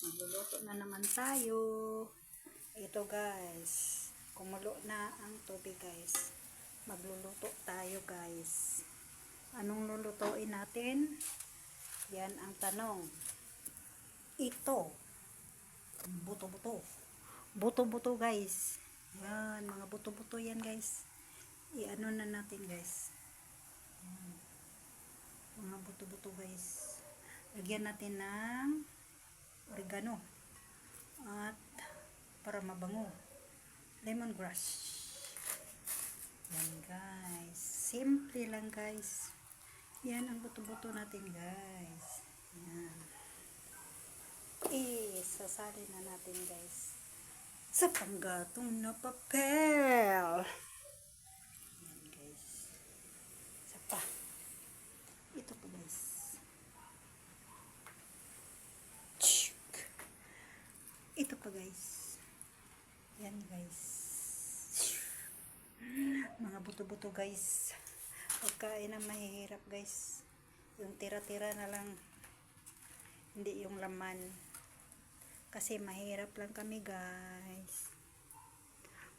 Magluluto na naman tayo. Ito guys, kumulo na ang tubig guys. Magluluto tayo guys. Anong lulutuin natin? Yan ang tanong. Ito, buto-buto. Buto-buto guys. Yan, mga buto-buto yan guys. I-ano na natin guys. Yan. Mga buto-buto guys. Lagyan natin ng oregano at para mabango, lemongrass. Yan guys, simple lang guys. Yan ang buto-buto natin guys. Yan, sasali na natin guys sa panggatong na papel. Yan guys, isa pa, ito pa guys. Ito pa guys. Yan guys. Mga buto-buto guys. Pagkain na mahihirap guys. Yung tira-tira na lang. Hindi yung laman. Kasi mahirap lang kami guys.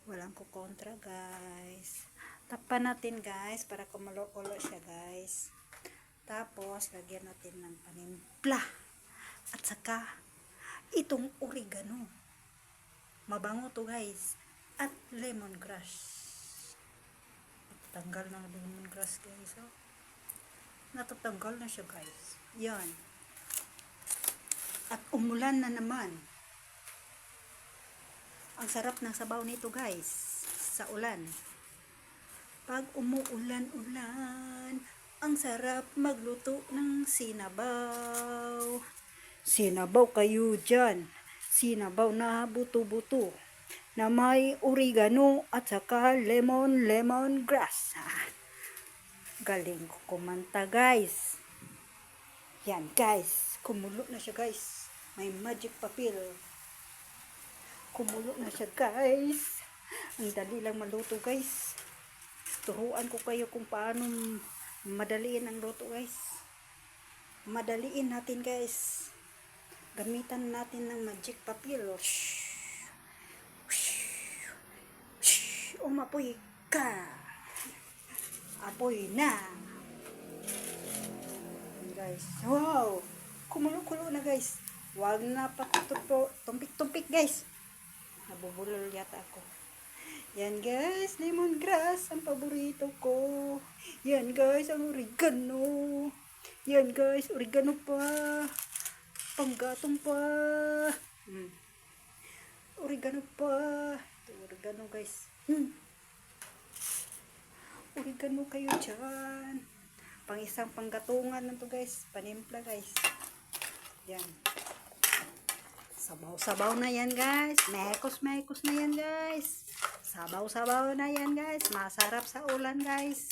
Walang kukontra guys. Tapan natin guys para kumulo-kulo siya guys. Tapos lagyan natin ng panimpla. At saka itong oregano. Mabango to guys. At lemongrass. Tanggal na lemongrass guys. Oh. Natatanggal na siya guys. Yan. At umulan na naman. Ang sarap ng sabaw nito guys. Sa ulan. Pag umuulan-ulan, ang sarap magluto ng sinabaw. Sinabaw kayo dyan. Sinabaw na buto-buto. Na may oregano at saka lemongrass. Galing ko kumanta guys. Yan guys. Kumulo na siya guys. May magic papel. Kumulo na siya guys. Ang dali lang maluto guys. Turuan ko kayo kung paano madaliin ang luto guys. Madaliin natin guys. Gamitan natin ng magic papel. Umapoy ka. Apoy na. Guys. Wow. Kumulo-kulo na guys. Huwag na tumpik-tumpik guys. Nabubulol yata ako. Yan guys. Lemongrass. Ang paborito ko. Yan guys. Ang oregano. Yan guys. Oregano pa. Panggatong pa. Oregano pa. Ito, oregano guys. Oregano kayo dyan. Pang isang panggatungan na to guys. Panimpla guys. Yan. Sabaw-sabaw na yan guys. Mekos-mekos na yan guys. Sabaw-sabaw na yan guys. Masarap sa ulan guys.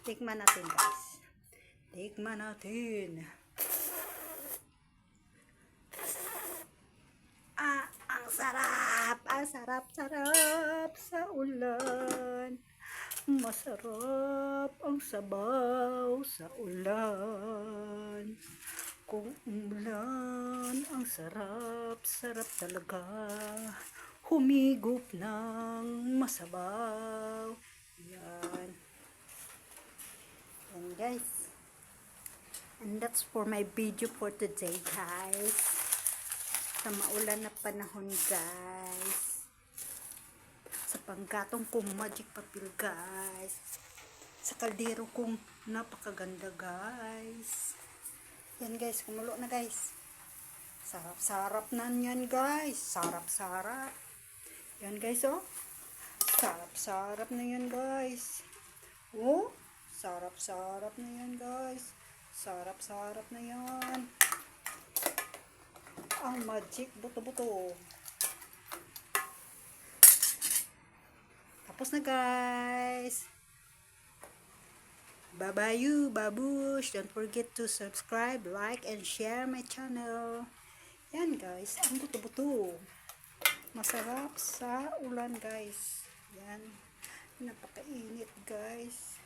Tikman natin guys. Tikman natin. Ang sarap sa ulan. Masarap ang sabaw sa ulan. Kung umulan, ang sarap talaga. Humigop ng masabaw. Yan. Yan guys. And that's for my video for today guys. Sa maulan na panahon guys. Sa panggatong kong magic papel guys. Sa kaldero kong napakaganda guys. Yan guys, kumulo na guys. Sarap-sarap na yan guys. Sarap-sarap. Yan guys oh. Sarap-sarap na yan guys. Oh, sarap-sarap na yan guys. Sarap-sarap na yan. Ang magic buto-buto. Tapos na guys. Bye-bye you, babush. Don't forget to subscribe, like, and share my channel. Yan guys, ang buto-buto. Masarap sa ulan guys. Yan. Napakainit guys.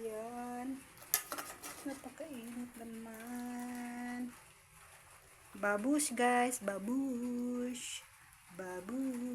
Yan. Napakainit naman. Babush guys, babush. Babush.